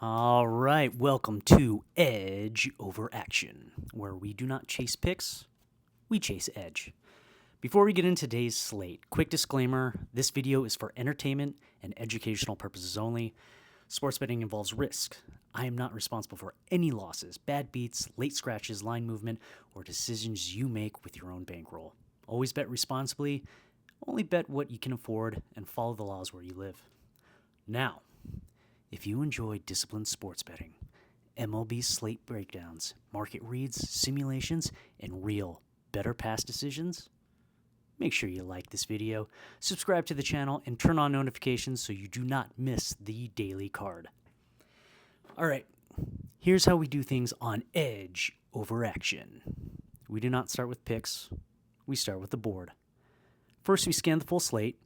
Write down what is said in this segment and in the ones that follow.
All right, welcome to Edge Over Action, where we do not chase picks, we chase edge. Before we get into today's slate, quick disclaimer, this video is for entertainment and educational purposes only. Sports betting involves risk. I am not responsible for any losses, bad beats, late scratches, line movement, or decisions you make with your own bankroll. Always bet responsibly, only bet what you can afford, and follow the laws where you live. Now, if you enjoy disciplined sports betting, MLB Slate breakdowns, market reads, simulations, and real better pass decisions, make sure you like this video, subscribe to the channel, and turn on notifications so you do not miss the daily card. All right, here's how we do things on Edge Over Action. We do not start with picks, we start with the board. First, we scan the full slate.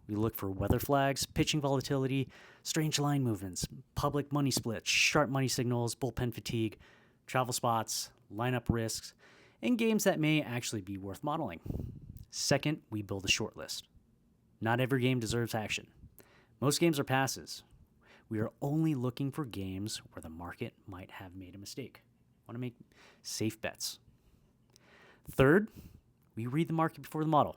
We look for weather flags, pitching volatility, strange line movements, public money splits, sharp money signals, bullpen fatigue, travel spots, lineup risks, and games that may actually be worth modeling. Second, we build a short list. Not every game deserves action. Most games are passes. We are only looking for games where the market might have made a mistake. Want to make safe bets. Third, we read the market before the model.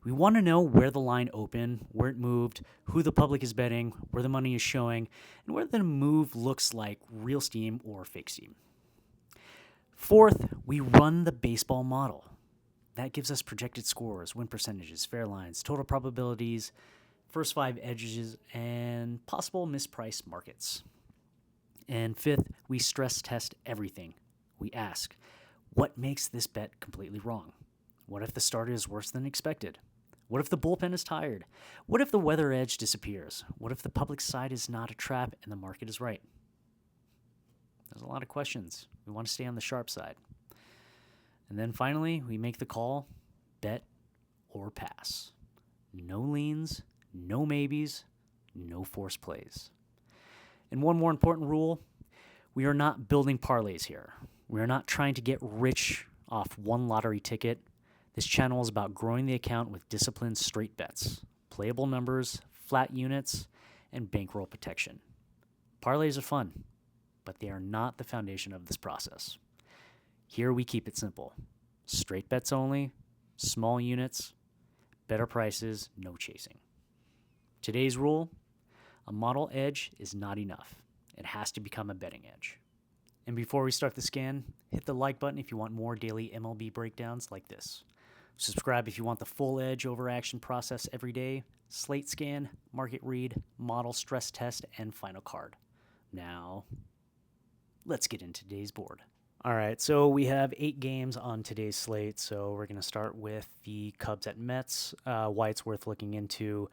We want to know where the line opened, where it moved, who the public is betting, where the money is showing, and where the move looks like real steam or fake steam. Fourth, we run the baseball model. That gives us projected scores, win percentages, fair lines, total probabilities, first five edges, and possible mispriced markets. And fifth, we stress test everything. We ask, what makes this bet completely wrong? What if the starter is worse than expected? What if the bullpen is tired? What if the weather edge disappears? What if the public side is not a trap and the market is right? There's a lot of questions. We want to stay on the sharp side. And then finally, we make the call, bet or pass. No leans, no maybes, no forced plays. And one more important rule, we are not building parlays here. We are not trying to get rich off one lottery ticket. This channel is about growing the account with disciplined straight bets, playable numbers, flat units, and bankroll protection. Parlays are fun, but they are not the foundation of this process. Here we keep it simple. Straight bets only, small units, better prices, no chasing. Today's rule, a model edge is not enough. It has to become a betting edge. And before we start the scan, hit the like button if you want more daily MLB breakdowns like this. Subscribe if you want the full edge over action process every day, slate scan, market read, model stress test, and final card. Now, let's get into today's board. All right, so we have 8 games on today's slate, so we're going to start with the Cubs at Mets. Why it's worth looking into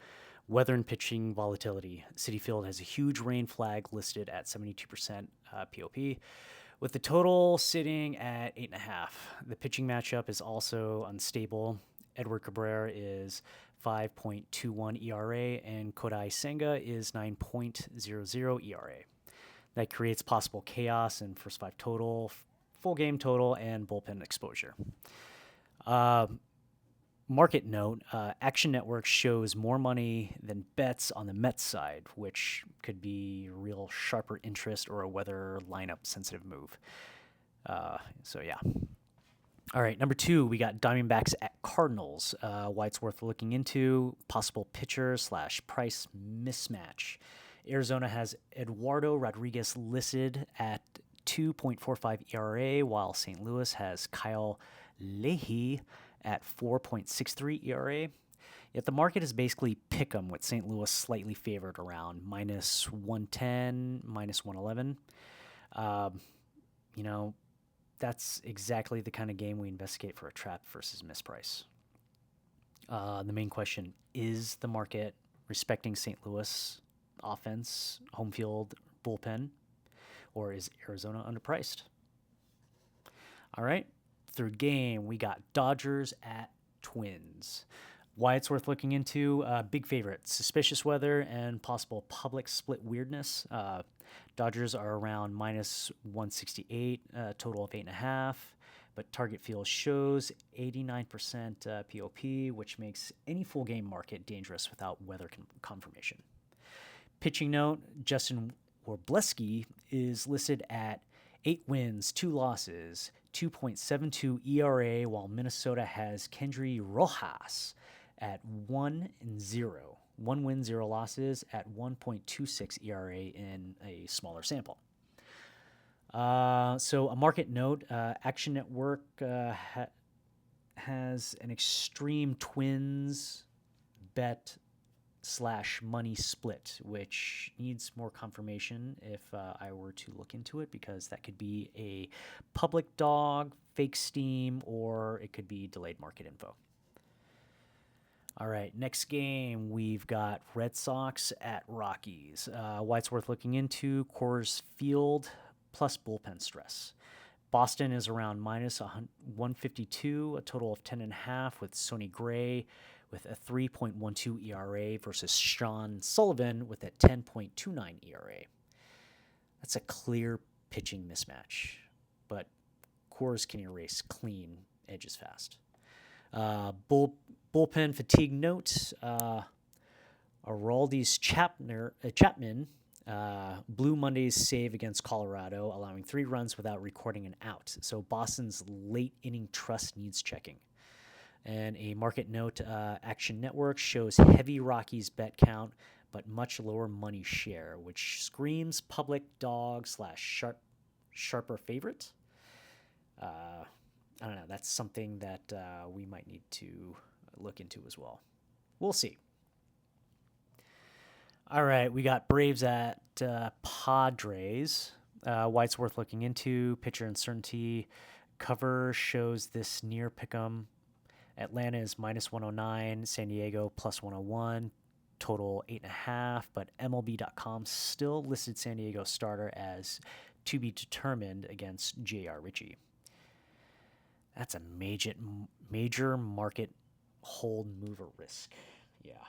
weather and pitching volatility. Citi Field has a huge rain flag listed at 72% POP, with the total sitting at 8.5. The pitching matchup is also unstable. Edward Cabrera is 5.21 ERA, and Kodai Senga is 9.00 ERA. That creates possible chaos in first 5 total, full game total, and bullpen exposure. Market note, Action Network shows more money than bets on the Mets side, which could be real sharper interest or a weather lineup sensitive move. So yeah. All right, number 2, we got Diamondbacks at Cardinals. Why it's worth looking into, possible pitcher / price mismatch. Arizona has Eduardo Rodriguez listed at 2.45 ERA, while St. Louis has Kyle Leahy at 4.63 ERA. Yet the market is basically pick 'em, with St. Louis slightly favored around -110, -111. That's exactly the kind of game we investigate for a trap versus misprice. The main question, is the market respecting St. Louis offense, home field, bullpen, or is Arizona underpriced? All right. Third game, we got Dodgers at Twins. Why it's worth looking into, big favorite, suspicious weather and possible public split weirdness. Dodgers are around -168, total of 8.5, but Target Field shows 89% POP, which makes any full game market dangerous without weather confirmation. Pitching note, Justin Warbleski is listed at 8 wins, 2 losses, 2.72 ERA, while Minnesota has Kendry Rojas at 1-0. 1 win, 0 losses at 1.26 ERA in a smaller sample. So a market note, Action Network has an extreme Twins bet / money split, which needs more confirmation if I were to look into it, because that could be a public dog, fake steam, or it could be delayed market info. All right, next game, we've got Red Sox at Rockies. Why it's worth looking into, Coors Field plus bullpen stress. Boston is around minus 152, a total of 10.5, with Sonny Gray with a 3.12 ERA versus Sean Sullivan with a 10.29 ERA. That's a clear pitching mismatch, but Coors can erase clean edges fast. Bullpen fatigue note, Aroldis Chapman blew Monday's save against Colorado, allowing 3 runs without recording an out. So Boston's late inning trust needs checking. And a market note, Action Network shows heavy Rockies bet count, but much lower money share, which screams public dog / sharper favorite. I don't know. That's something that we might need to look into as well. We'll see. All right, we got Braves at Padres. Why it's worth looking into, pitcher uncertainty. Cover shows this near pick'em. Atlanta is minus 109, San Diego plus 101, total 8.5, but MLB.com still listed San Diego starter as to be determined against J.R. Ritchie. That's a major market hold mover risk. Yeah.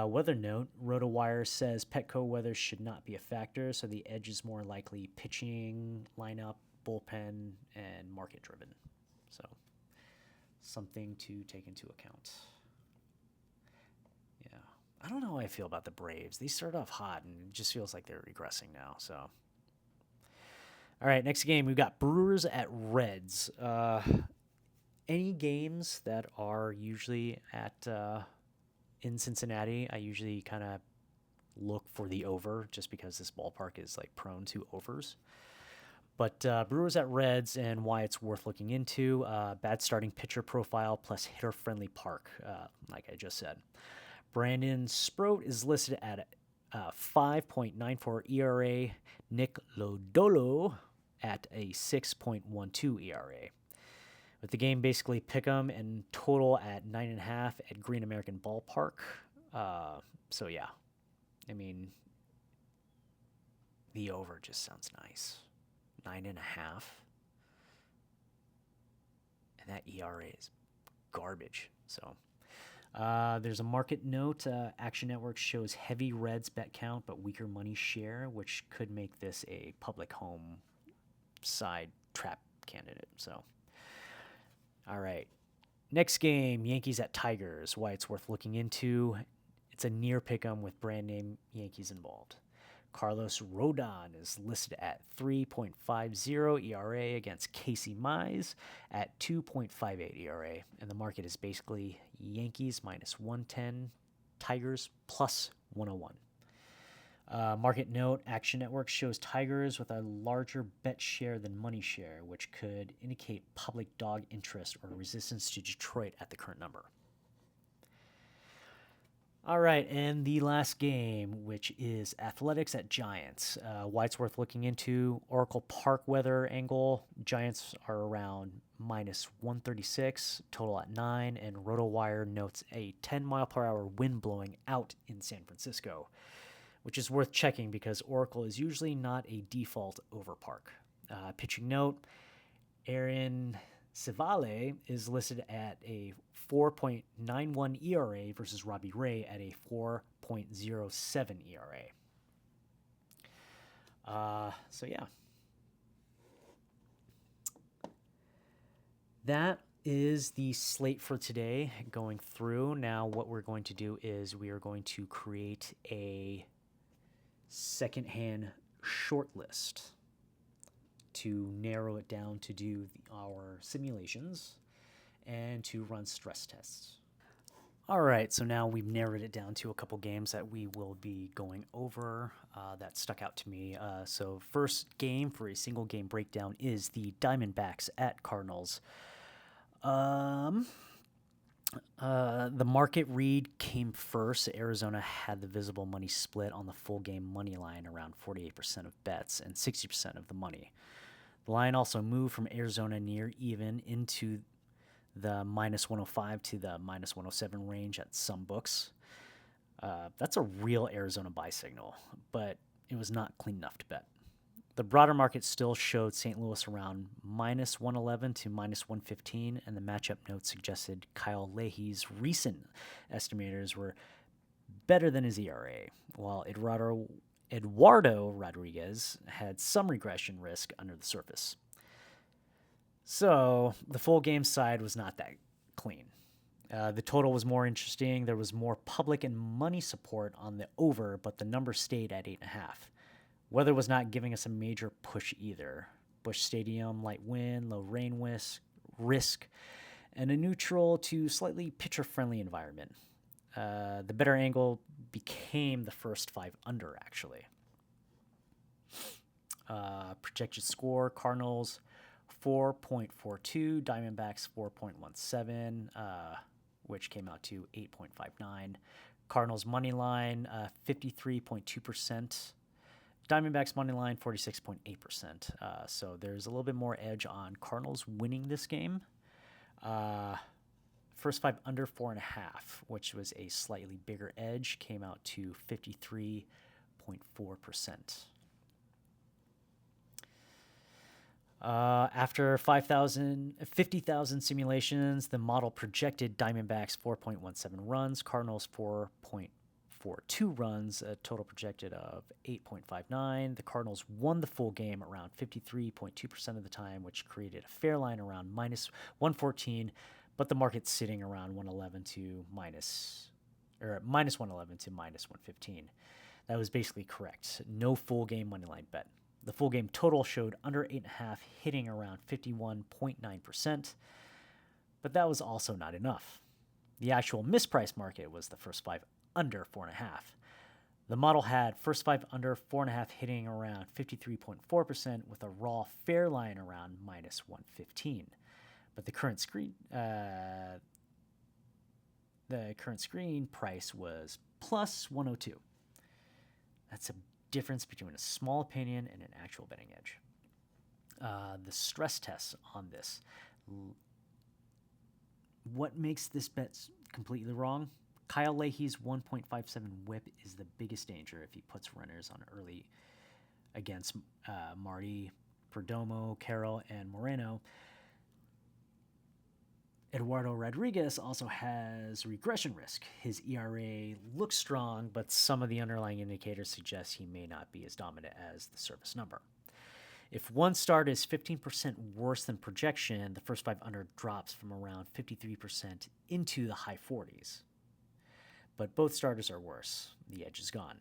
Weather note, RotoWire says Petco weather should not be a factor, so the edge is more likely pitching, lineup, bullpen, and market driven. So something to take into account. Yeah. I don't know how I feel about the Braves. They started off hot, and it just feels like they're regressing now. So, all right, next game, we've got Brewers at Reds. Any games that are usually at in Cincinnati, I usually kind of look for the over, just because this ballpark is like prone to overs. But Brewers at Reds, and why it's worth looking into, bad starting pitcher profile plus hitter-friendly park, like I just said. Brandon Sproat is listed at 5.94 ERA. Nick Lodolo at a 6.12 ERA. With the game basically pick 'em and total at 9.5 at Green American Ballpark. So, yeah. I mean, the over just sounds nice. 9.5. And that ERA is garbage. So there's a market note. Action Network shows heavy Reds bet count, but weaker money share, which could make this a public home side trap candidate. So, all right. Next game, Yankees at Tigers. Why it's worth looking into. It's a near pick'em with brand name Yankees involved. Carlos Rodon is listed at 3.50 ERA against Casey Mize at 2.58 ERA. And the market is basically Yankees minus 110, Tigers plus 101. Market note, Action Network shows Tigers with a larger bet share than money share, which could indicate public dog interest or resistance to Detroit at the current number. All right, and the last game, which is Athletics at Giants. Why it's worth looking into, Oracle Park weather angle. Giants are around minus 136, total at 9, and RotoWire notes a 10-mile-per-hour wind blowing out in San Francisco, which is worth checking because Oracle is usually not a default over park. Pitching note, Aaron Civale is listed at a 4.91 ERA versus Robbie Ray at a 4.07 ERA. So, yeah. That is the slate for today going through. Now, what we're going to do is we are going to create a secondhand short list to narrow it down to do our simulations and to run stress tests. All right, so now we've narrowed it down to a couple games that we will be going over that stuck out to me. So first game for a single game breakdown is the Diamondbacks at Cardinals. The market read came first. Arizona had the visible money split on the full game money line around 48% of bets and 60% of the money. The line also moved from Arizona near even into the minus 105 to the minus 107 range at some books. That's a real Arizona buy signal, but it was not clean enough to bet. The broader market still showed St. Louis around minus 111 to minus 115, and the matchup notes suggested Kyle Leahy's recent estimators were better than his ERA, while Eduardo Rodriguez had some regression risk under the surface. So the full game side was not that clean. The total was more interesting. There was more public and money support on the over, but the number stayed at 8.5. Weather was not giving us a major push either. Busch Stadium, light wind, low rain risk, and a neutral to slightly pitcher-friendly environment. The better angle became the first 5 under, actually. Projected score, Cardinals 4.42, Diamondbacks 4.17, which came out to 8.59. Cardinals money line 53.2%. Diamondbacks money line 46.8%. So there's a little bit more edge on Cardinals winning this game. First 5 under 4.5, which was a slightly bigger edge, came out to 53.4%. After 50,000 simulations, the model projected Diamondbacks 4.17 runs, Cardinals 4.42 runs, a total projected of 8.59. The Cardinals won the full game around 53.2% of the time, which created a fair line around minus 114, but the market's sitting around 111 to minus 111 to minus 115. That was basically correct. No full game moneyline bet. The full game total showed under 8.5, hitting around 51.9%, but that was also not enough. The actual mispriced market was the first 5 under 4.5. The model had first 5 under 4.5 hitting around 53.4% with a raw fair line around minus 115. But the current screen price was plus 102. That's a difference between a small opinion and an actual betting edge. The stress tests on this. What makes this bet completely wrong? Kyle Leahy's 1.57 whip is the biggest danger if he puts runners on early against Marty, Perdomo, Carroll, and Moreno. Eduardo Rodriguez also has regression risk. His ERA looks strong, but some of the underlying indicators suggest he may not be as dominant as the service number. If one start is 15% worse than projection, the first 5 under drops from around 53% into the high 40s. But both starters are worse. The edge is gone.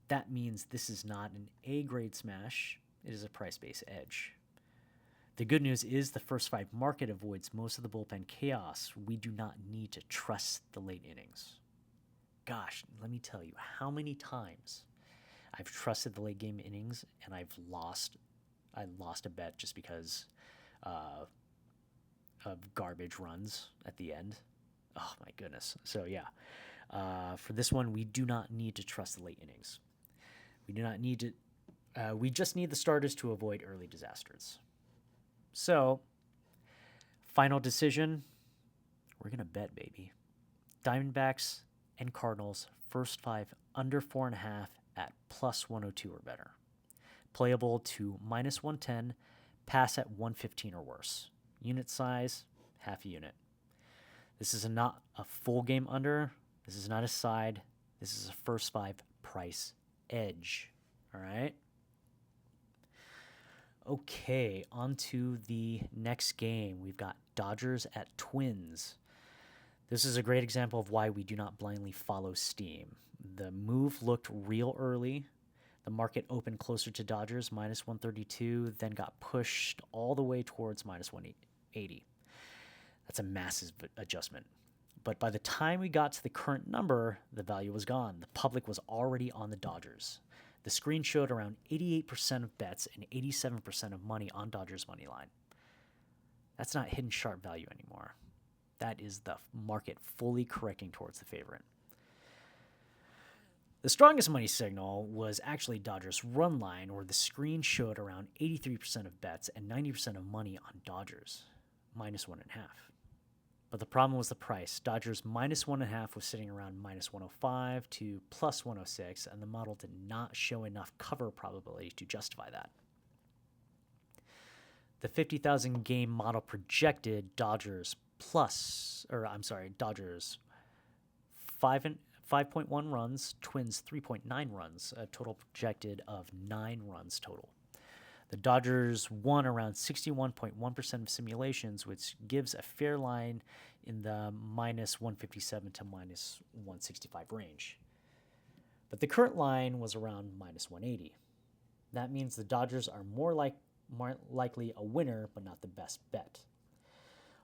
That means this is not an A-grade smash. It is a price-based edge. The good news is the first 5 market avoids most of the bullpen chaos. We do not need to trust the late innings. Gosh, let me tell you how many times I've trusted the late game innings and I lost a bet just because of garbage runs at the end. Oh my goodness. So yeah, for this one, we do not need to trust the late innings. We do not need to. We just need the starters to avoid early disasters. So, final decision, we're going to bet, baby. Diamondbacks and Cardinals, first 5 under 4.5 at plus 102 or better. Playable to minus 110, pass at 115 or worse. Unit size, half a unit. This is not a full game under. This is not a side. This is a first 5 price edge. All right? Okay, on to the next game. We've got Dodgers at Twins. This is a great example of why we do not blindly follow steam. The move looked real early. The market opened closer to Dodgers, minus 132, then got pushed all the way towards minus 180. That's a massive adjustment. But by the time we got to the current number, the value was gone. The public was already on the Dodgers. The screen showed around 88% of bets and 87% of money on Dodgers money line. That's not hidden sharp value anymore. That is the market fully correcting towards the favorite. The strongest money signal was actually Dodgers run line, where the screen showed around 83% of bets and 90% of money on Dodgers, minus 1.5. But the problem was the price. Dodgers minus 1.5 was sitting around minus 105 to plus 106, and the model did not show enough cover probability to justify that. The 50,000 game model projected Dodgers 5.1 runs, Twins 3.9 runs, a total projected of 9 runs total. The Dodgers won around 61.1% of simulations, which gives a fair line in the minus 157 to minus 165 range. But the current line was around minus 180. That means the Dodgers are more likely a winner, but not the best bet.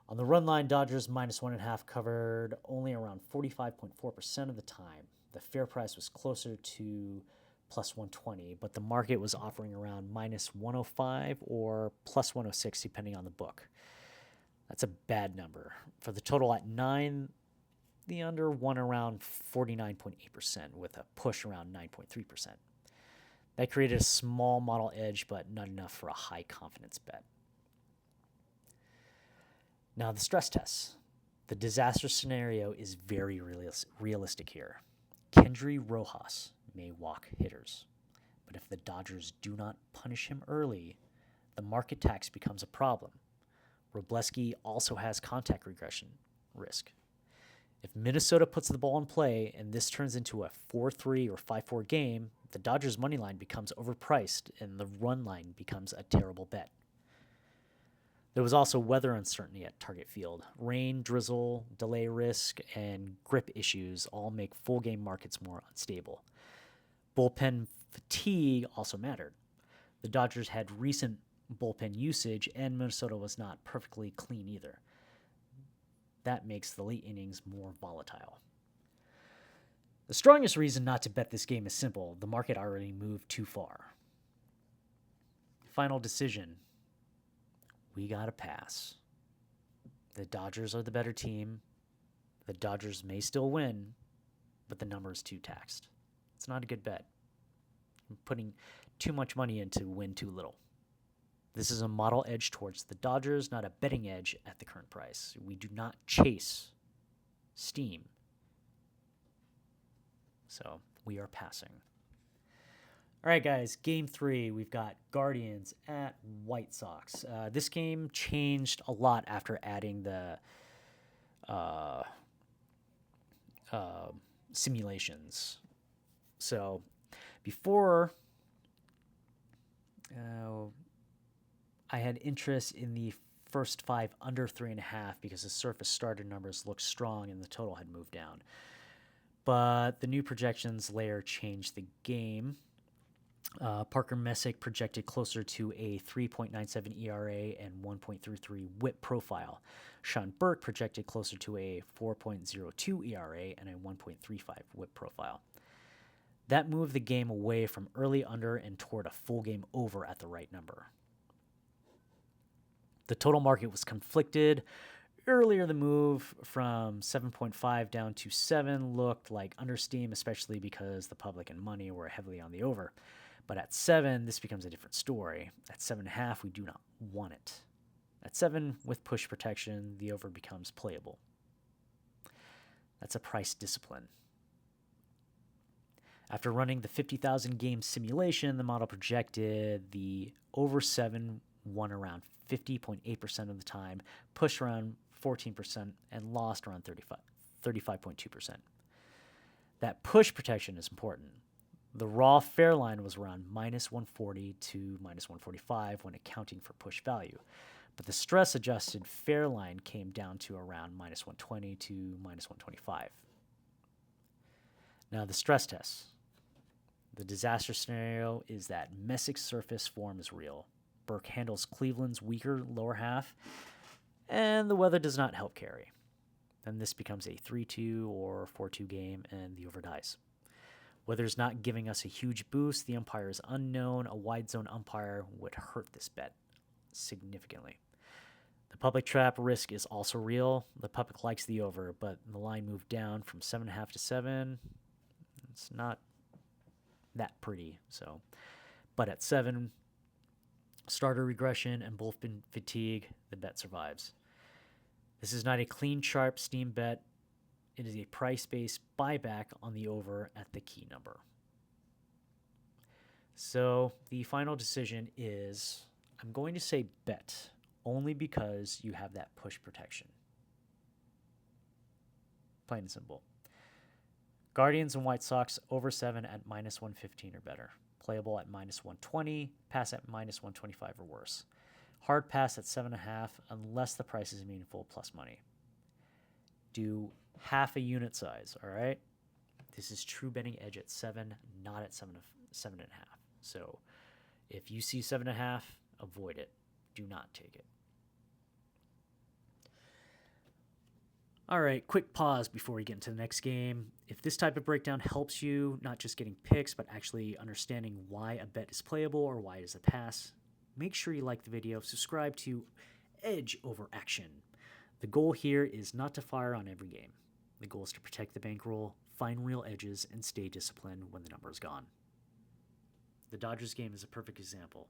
On the run line, Dodgers minus 1.5 covered only around 45.4% of the time. The fair price was closer to plus 120, but the market was offering around minus 105 or plus 106, depending on the book. That's a bad number. For the total at 9, the under won around 49.8%, with a push around 9.3%. That created a small model edge, but not enough for a high confidence bet. Now, the stress tests. The disaster scenario is very realistic here. Kendry Rojas may walk hitters, but if the Dodgers do not punish him early, the market tax becomes a problem. Robleski also has contact regression risk. If Minnesota puts the ball in play and this turns into a 4-3 or 5-4 game, the Dodgers money line becomes overpriced and the run line becomes a terrible bet. There was also weather uncertainty at Target Field. Rain, drizzle, delay risk, and grip issues all make full game markets more unstable. Bullpen fatigue also mattered. The Dodgers had recent bullpen usage, and Minnesota was not perfectly clean either. That makes the late innings more volatile. The strongest reason not to bet this game is simple. The market already moved too far. Final decision. We got to pass. The Dodgers are the better team. The Dodgers may still win, but the number is too taxed. It's not a good bet. I'm putting too much money in to win too little. This is a model edge towards the Dodgers, not a betting edge at the current price. We do not chase steam. So we are passing. All right, guys, game 3, we've got Guardians at White Sox. This game changed a lot after adding the simulations. So before, I had interest in the first 5 under 3.5 because the surface starter numbers looked strong and the total had moved down. But the new projections layer changed the game. Parker Messick projected closer to a 3.97 ERA and 1.33 WHIP profile. Sean Burke projected closer to a 4.02 ERA and a 1.35 WHIP profile. That moved the game away from early under and toward a full game over at the right number. The total market was conflicted. Earlier, the move from 7.5 down to 7 looked like understeam, especially because the public and money were heavily on the over. But at 7, this becomes a different story. At 7.5, we do not want it. At 7, with push protection, the over becomes playable. That's a price discipline. After running the 50,000 game simulation, the model projected the over 7 won around 50.8% of the time, pushed around 14%, and lost around 35.2%. That push protection is important. The raw fair line was around minus 140 to minus 145 when accounting for push value, but the stress-adjusted fair line came down to around minus 120 to minus 125. Now the stress tests. The disaster scenario is that Messic's surface form is real. Burke handles Cleveland's weaker lower half, and the weather does not help carry. Then this becomes a 3-2 or 4-2 game, and the over dies. Weather's not giving us a huge boost. The umpire is unknown. A wide zone umpire would hurt this bet significantly. The public trap risk is also real. The public likes the over, but the line moved down from 7.5 to 7. It's not that pretty. But at 7, starter regression and bullpen fatigue, the bet survives. This is not a clean, sharp steam bet. It is a price-based buyback on the over at the key number. So the final decision is, I'm going to say bet, only because you have that push protection. Plain and simple. Guardians and White Sox over 7 at -115 or better. Playable at -120, pass at -125 or worse. Hard pass at 7.5 unless the price is meaningful plus money. Do half a unit size, all right? This is true betting edge at 7, not at 7.5. So if you see 7.5, avoid it. Do not take it. All right, quick pause before we get into the next game. If this type of breakdown helps you, not just getting picks, but actually understanding why a bet is playable or why it is a pass, make sure you like the video, subscribe to Edge Over Action. The goal here is not to fire on every game. The goal is to protect the bankroll, find real edges, and stay disciplined when the number is gone. The Dodgers game is a perfect example.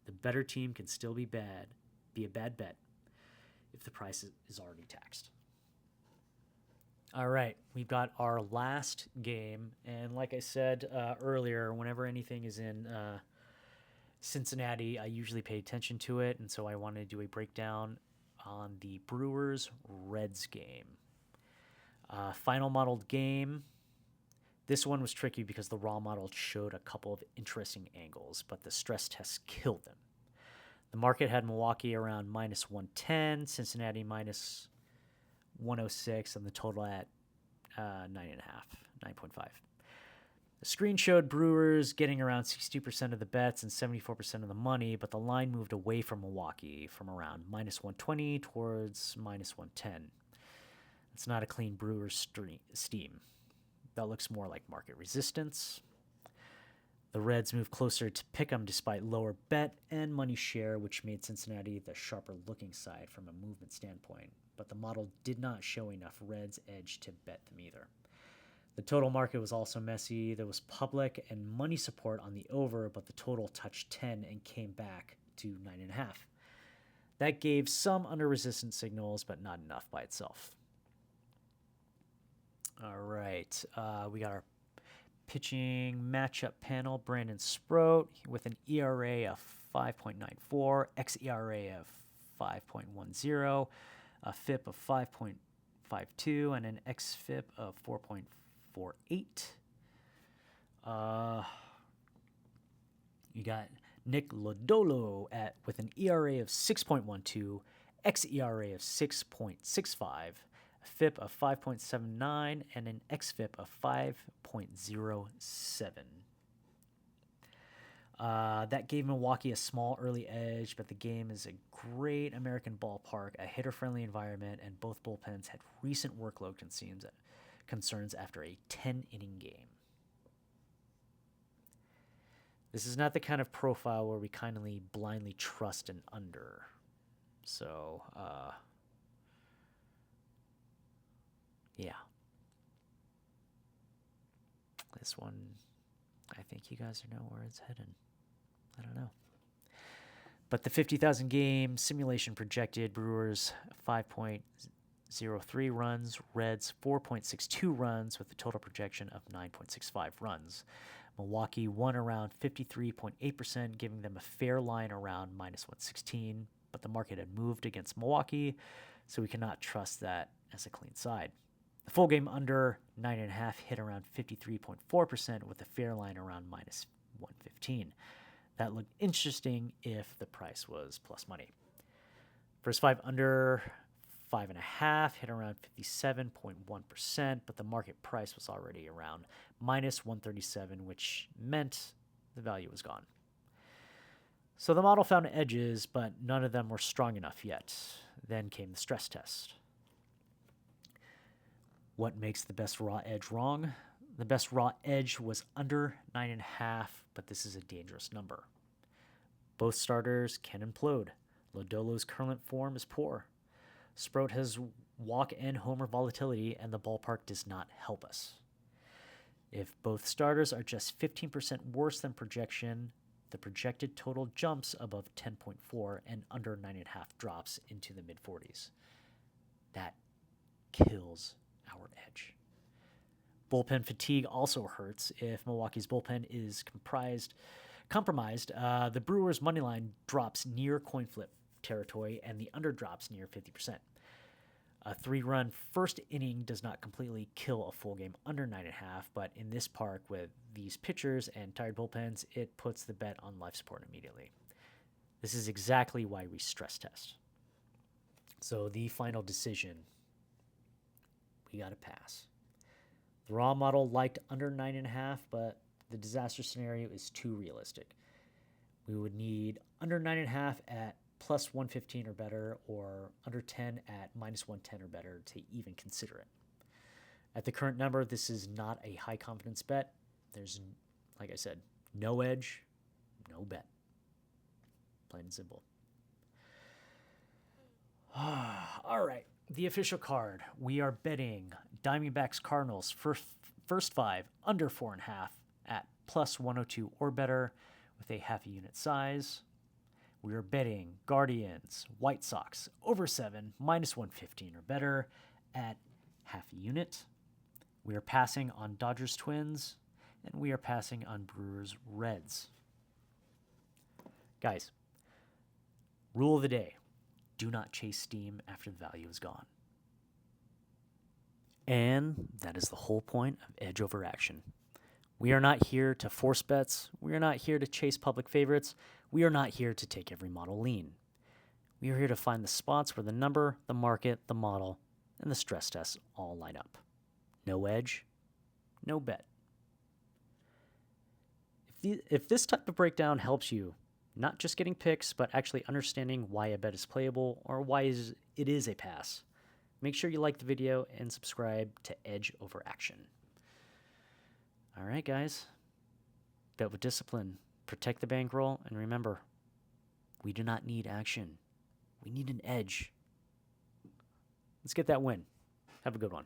The better team can still be a bad bet, if the price is already taxed. All right, we've got our last game, and like I said earlier, whenever anything is in Cincinnati, I usually pay attention to it, and so I wanted to do a breakdown on the Brewers-Reds game. Final modeled game. This one was tricky because the raw model showed a couple of interesting angles, but the stress tests killed them. The market had Milwaukee around -110, Cincinnati -106, and the total at 9.5. The screen showed Brewers getting around 60% of the bets and 74% of the money, but the line moved away from Milwaukee from around -120 towards -110. It's not a clean Brewers steam. That looks more like market resistance. The Reds moved closer to pick 'em despite lower bet and money share, which made Cincinnati the sharper looking side from a movement standpoint, but the model did not show enough Reds edge to bet them either. The total market was also messy. There was public and money support on the over, but the total touched 10 and came back to 9.5. That gave some under resistance signals, but not enough by itself. All right, we got our pitching matchup panel. Brandon Sproat with an ERA of 5.94, xERA of 5.10, a FIP of 5.52, and an xFIP of 4.48. You got Nick Lodolo with an ERA of 6.12, xERA of 6.65, a FIP of 5.79, and an xFIP of 5.07. That gave Milwaukee a small early edge, but the game is a great American ballpark, a hitter-friendly environment, and both bullpens had recent workload concerns after a 10-inning game. This is not the kind of profile where we kindly blindly trust an under. So, yeah. This one, I think you guys know where it's headed. I don't know. But the 50,000 game simulation projected Brewers 5.03 runs, Reds 4.62 runs with a total projection of 9.65 runs. Milwaukee won around 53.8%, giving them a fair line around -116, but the market had moved against Milwaukee, so we cannot trust that as a clean side. The full game under 9.5 hit around 53.4% with a fair line around -115. That looked interesting if the price was plus money. First 5 under 5.5 hit around 57.1%, but the market price was already around minus 137, which meant the value was gone. So the model found edges, but none of them were strong enough yet. Then came the stress test. What makes the best raw edge wrong? The best raw edge was under 9.5, but this is a dangerous number. Both starters can implode. Lodolo's current form is poor. Sprout has walk and homer volatility, and the ballpark does not help us. If both starters are just 15% worse than projection, the projected total jumps above 10.4 and under 9.5 drops into the mid-40s. That kills our edge. Bullpen fatigue also hurts. If Milwaukee's bullpen is compromised, the Brewers' money line drops near coin flip territory, and the under drops near 50%. A 3-run first inning does not completely kill a full game under 9.5, but in this park with these pitchers and tired bullpens, it puts the bet on life support immediately. This is exactly why we stress test. So the final decision, we got to pass. The raw model liked under 9.5, but the disaster scenario is too realistic. We would need under 9.5 at plus 115 or better, or under 10 at minus 110 or better to even consider it. At the current number, this is not a high confidence bet. There's, like I said, no edge, no bet. Plain and simple. All right, the official card. We are betting Diamondbacks Cardinals first 5 under 4.5 at plus 102 or better with a half a unit size. We are betting Guardians White Sox over 7 minus 115 or better at half a unit. We are passing on Dodgers Twins, and we are passing on Brewers Reds. Guys, rule of the day: do not chase steam after the value is gone. And that is the whole point of edge over action. We are not here to force bets. We are not here to chase public favorites. We are not here to take every model lean. We are here to find the spots where the number, the market, the model, and the stress tests all line up. No edge, no bet. If this type of breakdown helps you, not just getting picks, but actually understanding why a bet is playable or why it is a pass, make sure you like the video and subscribe to Edge Over Action. All right, guys. Bet with discipline. Protect the bankroll. And remember, we do not need action. We need an edge. Let's get that win. Have a good one.